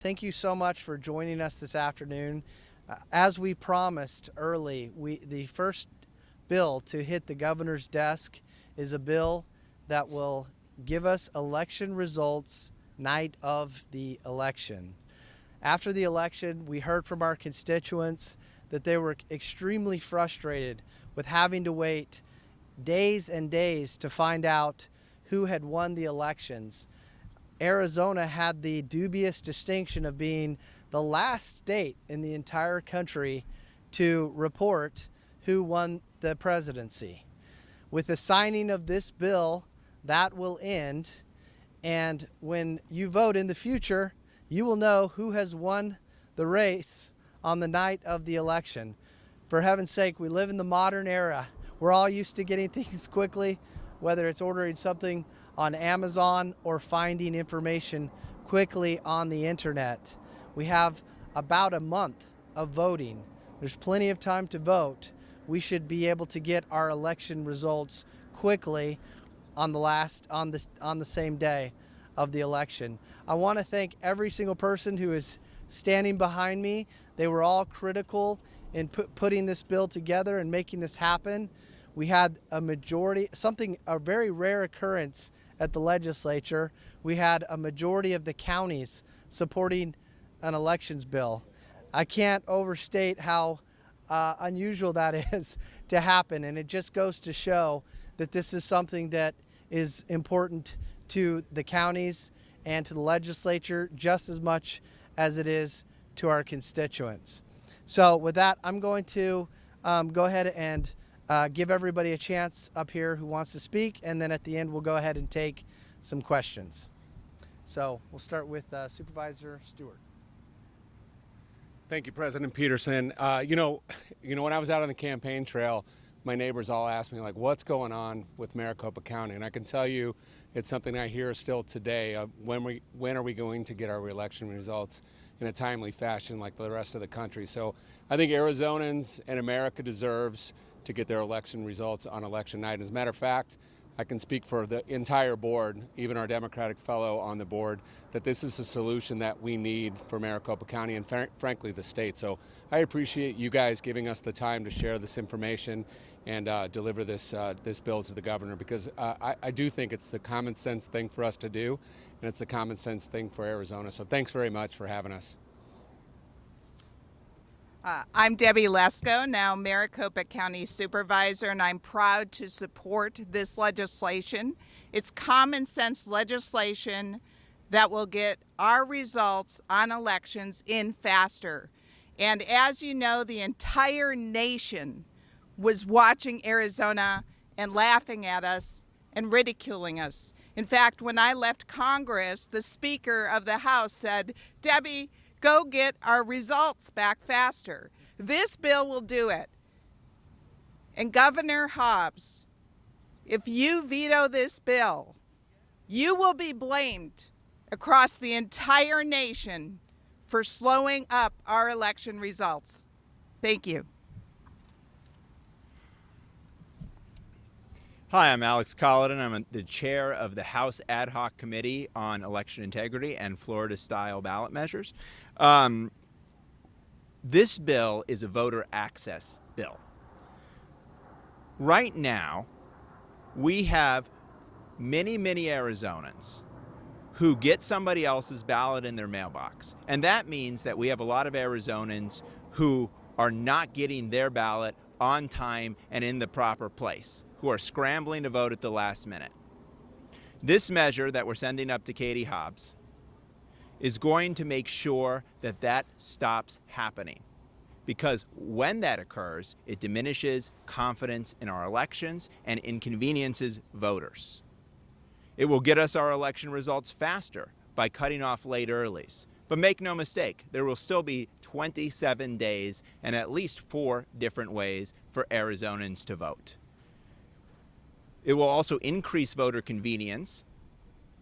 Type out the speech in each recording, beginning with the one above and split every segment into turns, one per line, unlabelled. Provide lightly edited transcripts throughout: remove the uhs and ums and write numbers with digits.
Thank you so much for joining us this afternoon. As we promised early, the first bill to hit the governor's desk is a bill that will give us election results night of the election. After the election, we heard from our constituents that they were extremely frustrated with having to wait days and days to find out who had won the elections. Arizona had the dubious distinction of being the last state in the entire country to report who won the presidency. With the signing of this bill, that will end, and when you vote in the future, you will know who has won the race on the night of the election. For heaven's sake, we live in the modern era. We're all used to getting things quickly, whether it's ordering something on Amazon or finding information quickly on the internet. We have about a month of voting. There's plenty of time to vote. We should be able to get our election results quickly on the same day of the election. I want to thank every single person who is standing behind me. They were all critical in putting this bill together and making this happen. We had a majority, a very rare occurrence at the legislature. We had a majority of the counties supporting an elections bill. I can't overstate how unusual that is to happen, and it just goes to show that this is something that is important to the counties and to the legislature just as much as it is to our constituents. So with that, I'm going to go ahead and give everybody a chance up here who wants to speak, and then at the end we'll go ahead and take some questions. So we'll start with Supervisor Stewart.
Thank you, President Peterson. When I was out on the campaign trail, my neighbors all asked me, like, what's going on with Maricopa County? And I can tell you it's something I hear still today. When are we going to get our election results in a timely fashion like the rest of the country? So I think Arizonans and America deserves to get their election results on election night. As a matter of fact, I can speak for the entire board, even our Democratic fellow on the board, that this is a solution that we need for Maricopa County and frankly the state. So I appreciate you guys giving us the time to share this information and deliver this bill to the governor, because I do think it's the common sense thing for us to do, and it's the common sense thing for Arizona. So thanks very much for having us.
I'm Debbie Lesko, now Maricopa County Supervisor, and I'm proud to support this legislation. It's common sense legislation that will get our results on elections in faster. And as you know, the entire nation was watching Arizona and laughing at us and ridiculing us. In fact, when I left Congress, the Speaker of the House said, "Debbie, go get our results back faster." This bill will do it. And Governor Hobbs, if you veto this bill, you will be blamed across the entire nation for slowing up our election results. Thank you.
Hi, I'm Alex Colladon. I'm the chair of the House Ad Hoc Committee on Election Integrity and Florida-style ballot measures. This bill is a voter access bill. Right now, we have many Arizonans who get somebody else's ballot in their mailbox. And that means that we have a lot of Arizonans who are not getting their ballot on time and in the proper place, who are scrambling to vote at the last minute. This measure that we're sending up to Katie Hobbs is going to make sure that that stops happening. Because when that occurs, it diminishes confidence in our elections and inconveniences voters. It will get us our election results faster by cutting off late earlies. But make no mistake, there will still be 27 days and at least 4 different ways for Arizonans to vote. It will also increase voter convenience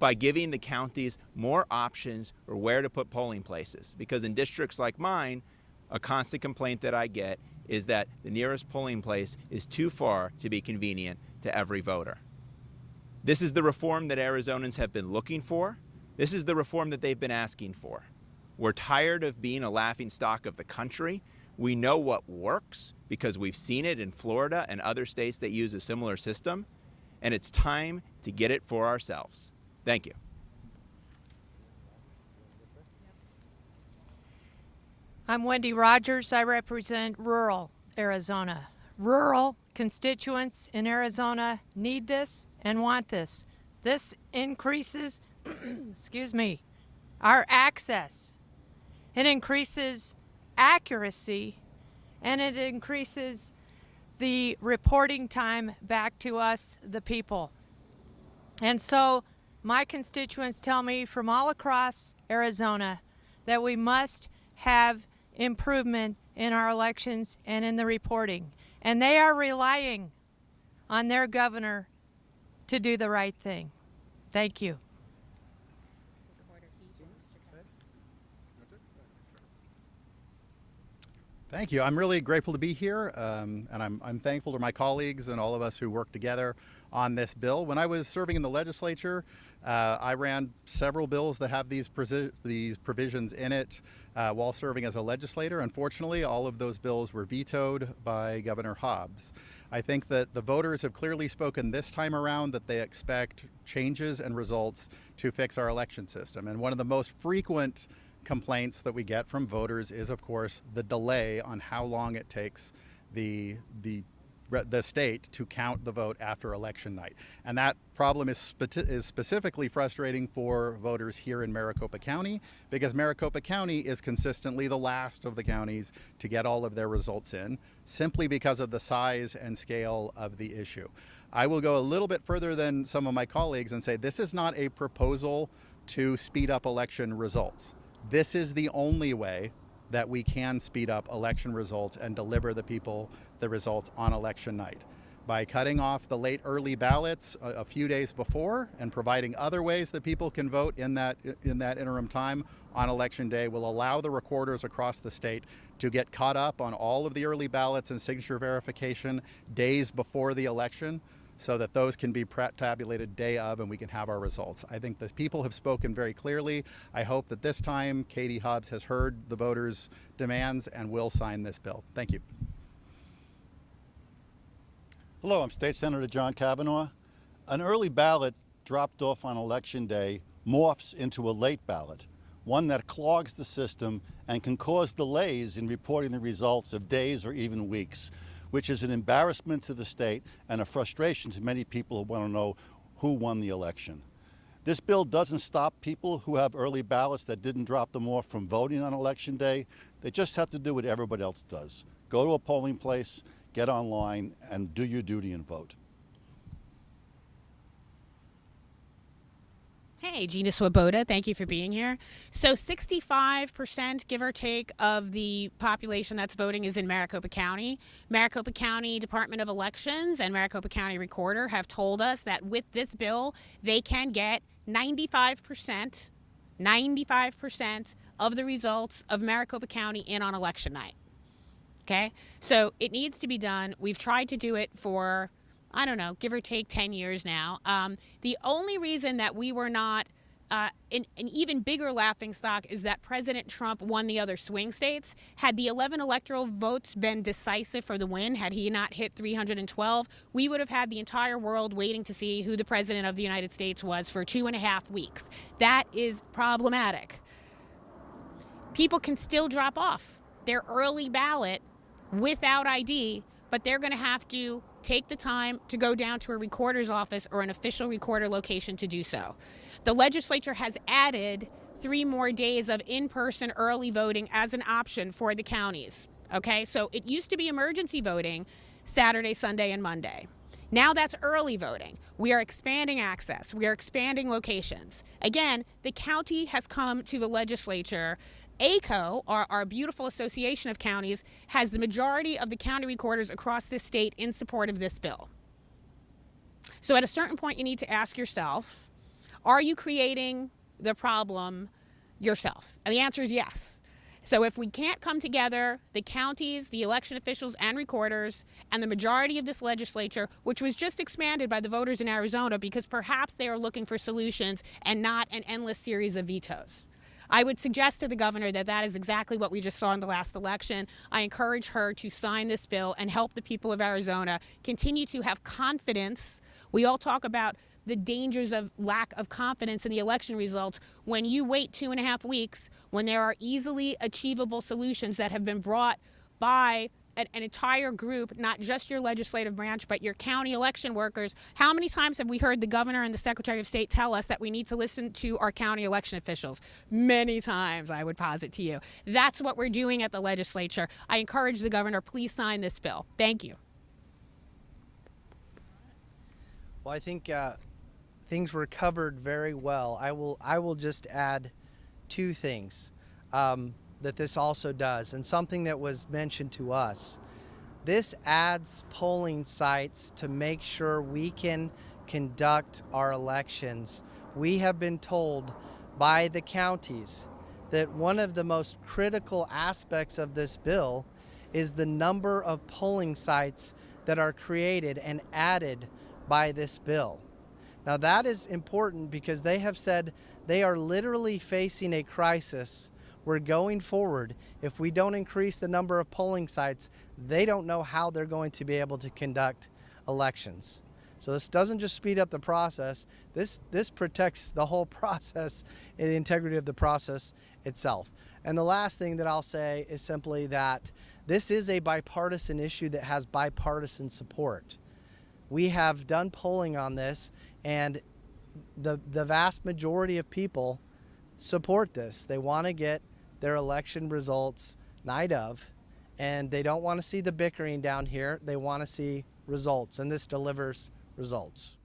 by giving the counties more options for where to put polling places. Because in districts like mine, a constant complaint that I get is that the nearest polling place is too far to be convenient to every voter. This is the reform that Arizonans have been looking for. This is the reform that they've been asking for. We're tired of being a laughingstock of the country. We know what works because we've seen it in Florida and other states that use a similar system, and it's time to get it for ourselves. Thank you.
I'm Wendy Rogers. I represent rural Arizona. Rural constituents in Arizona need this and want this. This increases, excuse me, our access. It increases accuracy, and it increases the reporting time back to us, the people. And so my constituents tell me from all across Arizona that we must have improvement in our elections and in the reporting. And they are relying on their governor to do the right thing. Thank you.
Thank you. I'm really grateful to be here, and I'm thankful to my colleagues and all of us who worked together on this bill. When I was serving in the legislature, I ran several bills that have these provisions in it while serving as a legislator. Unfortunately, all of those bills were vetoed by Governor Hobbs. I think that the voters have clearly spoken this time around that they expect changes and results to fix our election system. And one of the most frequent complaints that we get from voters is, of course, the delay on how long it takes the state to count the vote after election night. And that problem is specifically frustrating for voters here in Maricopa County, because Maricopa County is consistently the last of the counties to get all of their results in, simply because of the size and scale of the issue. I will go a little bit further than some of my colleagues and say this is not a proposal to speed up election results. This is the only way that we can speed up election results and deliver the people the results on election night. By cutting off the late early ballots a few days before and providing other ways that people can vote in that interim time on election day will allow the recorders across the state to get caught up on all of the early ballots and signature verification days before the election, so that those can be tabulated day of and we can have our results. I think the people have spoken very clearly. I hope that this time Katie Hobbs has heard the voters' demands and will sign this bill. Thank you.
Hello, I'm State Senator John Kavanaugh. An early ballot dropped off on election day morphs into a late ballot, one that clogs the system and can cause delays in reporting the results of days or even weeks, which is an embarrassment to the state and a frustration to many people who want to know who won the election. This bill doesn't stop people who have early ballots that didn't drop them off from voting on election day. They just have to do what everybody else does. Go to a polling place, get online, and do your duty and vote.
Hey, Gina Swoboda, thank you for being here. So 65%, give or take, of the population that's voting is in Maricopa County. Maricopa County Department of Elections and Maricopa County Recorder have told us that with this bill, they can get 95% of the results of Maricopa County in on election night. Okay? So it needs to be done. We've tried to do it for, I don't know, give or take 10 years now. The only reason that we were not an even bigger laughingstock is that President Trump won the other swing states. Had the 11 electoral votes been decisive for the win, had he not hit 312, we would have had the entire world waiting to see who the President of the United States was for 2.5 weeks. That is problematic. People can still drop off their early ballot without ID, but they're going to have to take the time to go down to a recorder's office or an official recorder location to do so. The legislature has added 3 more days of in-person early voting as an option for the counties. Okay, so it used to be emergency voting Saturday, Sunday, and Monday. Now that's early voting. We are expanding access. We are expanding locations. Again, the county has come to the legislature. ACO, our beautiful association of counties, has the majority of the county recorders across this state in support of this bill. So at a certain point, you need to ask yourself, are you creating the problem yourself? And the answer is yes. So if we can't come together, the counties, the election officials and recorders, and the majority of this legislature, which was just expanded by the voters in Arizona because perhaps they are looking for solutions and not an endless series of vetoes. I would suggest to the governor that that is exactly what we just saw in the last election. I encourage her to sign this bill and help the people of Arizona continue to have confidence. We all talk about the dangers of lack of confidence in the election results. When you wait 2.5 weeks, when there are easily achievable solutions that have been brought by an entire group, not just your legislative branch, but your county election workers. How many times have we heard the governor and the Secretary of State tell us that we need to listen to our county election officials? Many times, I would posit to you. That's what we're doing at the legislature. I encourage the governor, please sign this bill. Thank you.
Well, I think things were covered very well. I will just add two things that this also does, and something that was mentioned to us. This adds polling sites to make sure we can conduct our elections. We have been told by the counties that one of the most critical aspects of this bill is the number of polling sites that are created and added by this bill. Now that is important because they have said they are literally facing a crisis where going forward, if we don't increase the number of polling sites, they don't know how they're going to be able to conduct elections. So this doesn't just speed up the process, this protects the whole process and the integrity of the process itself. And the last thing that I'll say is simply that this is a bipartisan issue that has bipartisan support. We have done polling on this, and the vast majority of people support this. They want to get their election results night of, and they don't want to see the bickering down here. They want to see results, and this delivers results.